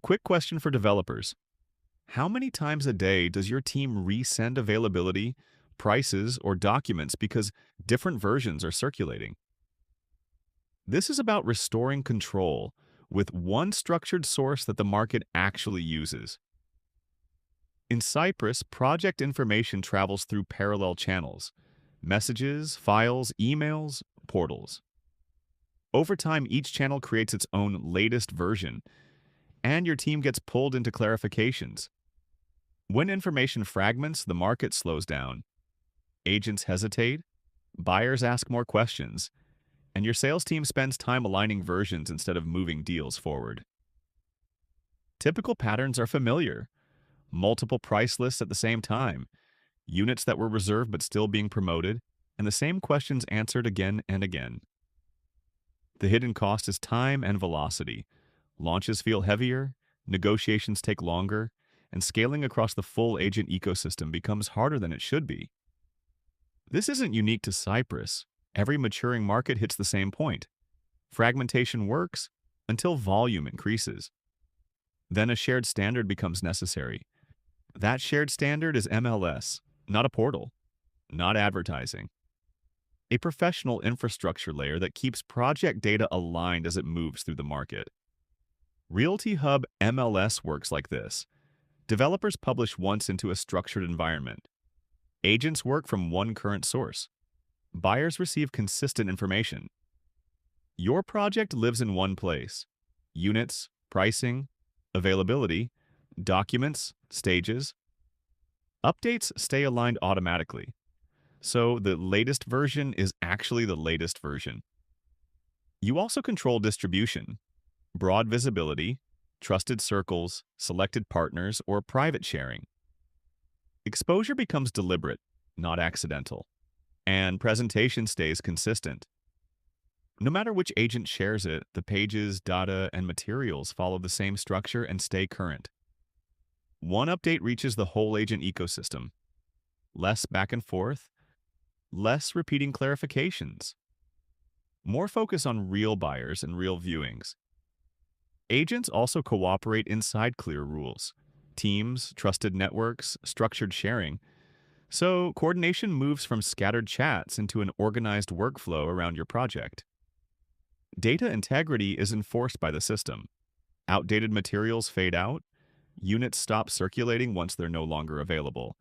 Quick question for developers. How many times a day does your team resend availability, prices, or documents because different versions are circulating? This is about restoring control with one structured source that the market actually uses. In Cypress, project information travels through parallel channels: messages, files, emails, portals. Over time, each channel creates its own latest version, and your team gets pulled into clarifications. When information fragments, the market slows down. Agents hesitate, buyers ask more questions, and your sales team spends time aligning versions instead of moving deals forward. Typical patterns are familiar: multiple price lists at the same time, units that were reserved but still being promoted, and the same questions answered again and again. The hidden cost is time and velocity. Launches feel heavier, negotiations take longer, and scaling across the full agent ecosystem becomes harder than it should be. This isn't unique to Cypress. Every maturing market hits the same point. Fragmentation works until volume increases. Then a shared standard becomes necessary. That shared standard is MLS, not a portal, not advertising. A professional infrastructure layer that keeps project data aligned as it moves through the market. RealtyHub MLS works like this. Developers publish once into a structured environment. Agents work from one current source. Buyers receive consistent information. Your project lives in one place: units, pricing, availability, documents, stages. Updates stay aligned automatically, so the latest version is actually the latest version. You also control distribution: broad visibility, trusted circles, selected partners, or private sharing. Exposure becomes deliberate, not accidental, and presentation stays consistent. No matter which agent shares it, the pages, data, and materials follow the same structure and stay current. One update reaches the whole agent ecosystem. Less back and forth, less repeating clarifications. More focus on real buyers and real viewings. Agents also cooperate inside clear rules: teams, trusted networks, structured sharing. So coordination moves from scattered chats into an organized workflow around your project. Data integrity is enforced by the system. Outdated materials fade out, units stop circulating once they're no longer available,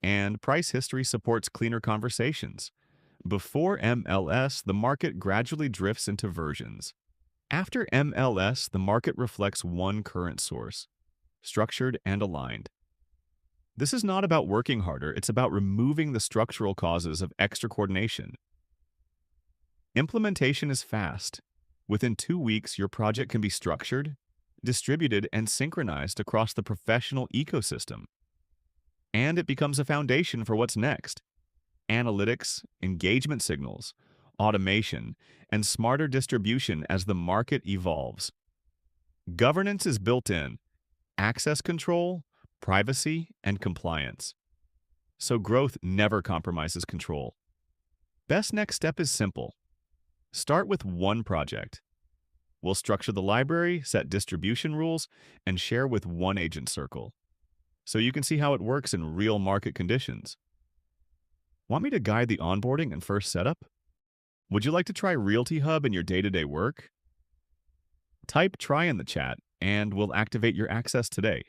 and price history supports cleaner conversations. Before MLS, the market gradually drifts into versions. After MLS, the market reflects one current source, structured and aligned. This is not about working harder, it's about removing the structural causes of extra coordination. Implementation is fast. Within 2 weeks, your project can be structured, distributed, and synchronized across the professional ecosystem. And it becomes a foundation for what's next: analytics, engagement signals, automation, and smarter distribution as the market evolves. Governance is built in: access control, privacy, and compliance. So growth never compromises control. Best next step is simple. Start with one project. We'll structure the library, set distribution rules, and share with one agent circle, so you can see how it works in real market conditions. Want me to guide the onboarding and first setup? Would you like to try RealtyHub in your day-to-day work? Type "try" in the chat, and we'll activate your access today.